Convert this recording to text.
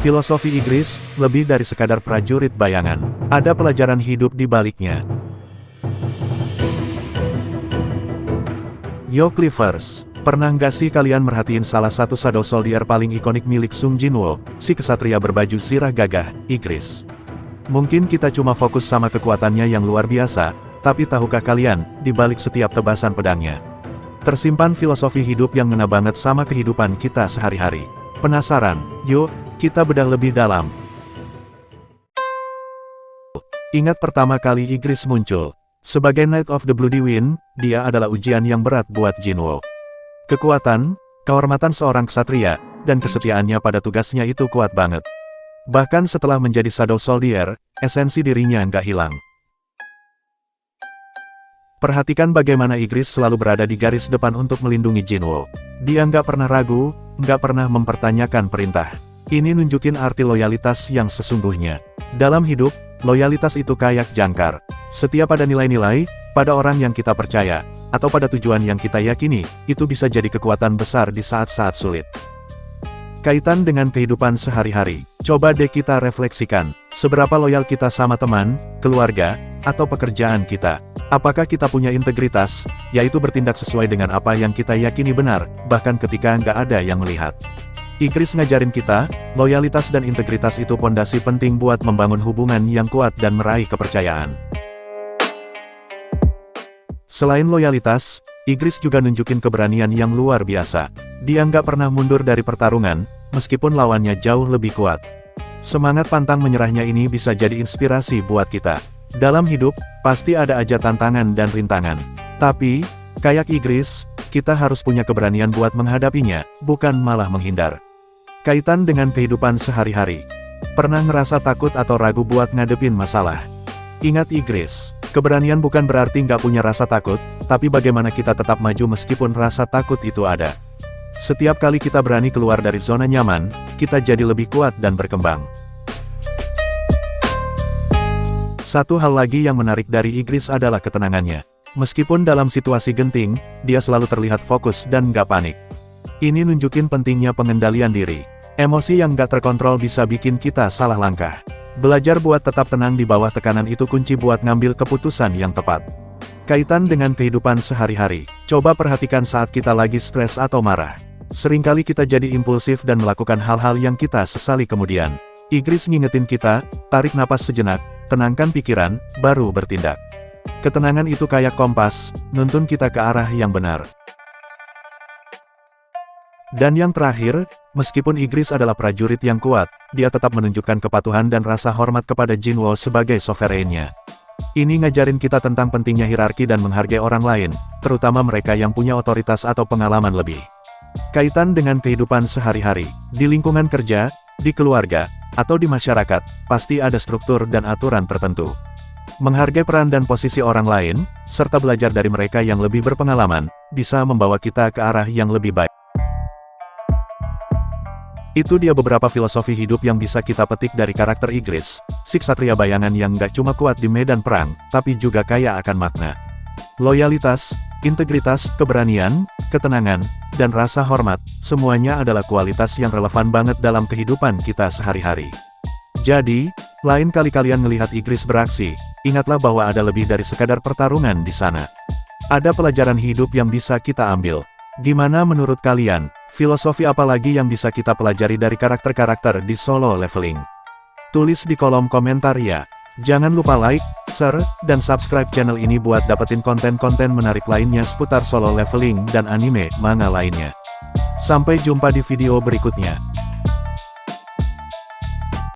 Filosofi Ygritte lebih dari sekadar prajurit bayangan. Ada pelajaran hidup di baliknya. Yo Clippers, pernah nggak sih kalian merhatiin salah satu shadow soldier paling ikonik milik Sung Jinwoo, si kesatria berbaju zirah gagah, Ygritte? Mungkin kita cuma fokus sama kekuatannya yang luar biasa, tapi tahukah kalian, di balik setiap tebasan pedangnya, tersimpan filosofi hidup yang ngena banget sama kehidupan kita sehari-hari. Penasaran? Yuk, kita bedah lebih dalam. Ingat pertama kali Ygritte muncul. Sebagai Knight of the Bloody Wind, dia adalah ujian yang berat buat Jinwoo. Kekuatan, kehormatan seorang ksatria, dan kesetiaannya pada tugasnya itu kuat banget. Bahkan setelah menjadi Shadow Soldier, esensi dirinya nggak hilang. Perhatikan bagaimana Ygritte selalu berada di garis depan untuk melindungi Jinwoo. Dia nggak pernah ragu, nggak pernah mempertanyakan perintah. Ini nunjukin arti loyalitas yang sesungguhnya. Dalam hidup, loyalitas itu kayak jangkar. Setiap pada nilai-nilai, pada orang yang kita percaya, atau pada tujuan yang kita yakini, itu bisa jadi kekuatan besar di saat-saat sulit. Kaitan dengan kehidupan sehari-hari, coba deh kita refleksikan, seberapa loyal kita sama teman, keluarga, atau pekerjaan kita. Apakah kita punya integritas, yaitu bertindak sesuai dengan apa yang kita yakini benar, bahkan ketika nggak ada yang melihat. Ygritte ngajarin kita, loyalitas dan integritas itu pondasi penting buat membangun hubungan yang kuat dan meraih kepercayaan. Selain loyalitas, Ygritte juga nunjukin keberanian yang luar biasa. Dia nggak pernah mundur dari pertarungan, meskipun lawannya jauh lebih kuat. Semangat pantang menyerahnya ini bisa jadi inspirasi buat kita. Dalam hidup, pasti ada aja tantangan dan rintangan. Tapi, kayak Ygritte, kita harus punya keberanian buat menghadapinya, bukan malah menghindar. Kaitan dengan kehidupan sehari-hari. Pernah ngerasa takut atau ragu buat ngadepin masalah? Ingat Ygritte, keberanian bukan berarti nggak punya rasa takut, tapi bagaimana kita tetap maju meskipun rasa takut itu ada. Setiap kali kita berani keluar dari zona nyaman, kita jadi lebih kuat dan berkembang. Satu hal lagi yang menarik dari Ygritte adalah ketenangannya. Meskipun dalam situasi genting, dia selalu terlihat fokus dan nggak panik. Ini nunjukin pentingnya pengendalian diri. Emosi yang nggak terkontrol bisa bikin kita salah langkah. Belajar buat tetap tenang di bawah tekanan itu kunci buat ngambil keputusan yang tepat. Kaitan dengan kehidupan sehari-hari, coba perhatikan saat kita lagi stres atau marah. Seringkali kita jadi impulsif dan melakukan hal-hal yang kita sesali kemudian. Ygritte ngingetin kita, tarik napas sejenak, tenangkan pikiran, baru bertindak. Ketenangan itu kayak kompas, nuntun kita ke arah yang benar. Dan yang terakhir, meskipun Ygritte adalah prajurit yang kuat, dia tetap menunjukkan kepatuhan dan rasa hormat kepada Jinwoo sebagai sovereignnya. Ini ngajarin kita tentang pentingnya hierarki dan menghargai orang lain, terutama mereka yang punya otoritas atau pengalaman lebih. Kaitan dengan kehidupan sehari-hari, di lingkungan kerja, di keluarga, atau di masyarakat, pasti ada struktur dan aturan tertentu. Menghargai peran dan posisi orang lain, serta belajar dari mereka yang lebih berpengalaman, bisa membawa kita ke arah yang lebih baik. Itu dia beberapa filosofi hidup yang bisa kita petik dari karakter Ygritte, si ksatria bayangan yang nggak cuma kuat di medan perang, tapi juga kaya akan makna. Loyalitas, integritas, keberanian, ketenangan, dan rasa hormat, semuanya adalah kualitas yang relevan banget dalam kehidupan kita sehari-hari. Jadi, lain kali kalian ngelihat Ygritte beraksi, ingatlah bahwa ada lebih dari sekadar pertarungan di sana. Ada pelajaran hidup yang bisa kita ambil. Gimana menurut kalian? Filosofi apa lagi yang bisa kita pelajari dari karakter-karakter di Solo Leveling? Tulis di kolom komentar ya. Jangan lupa like, share, dan subscribe channel ini buat dapetin konten-konten menarik lainnya seputar Solo Leveling dan anime, manga lainnya. Sampai jumpa di video berikutnya.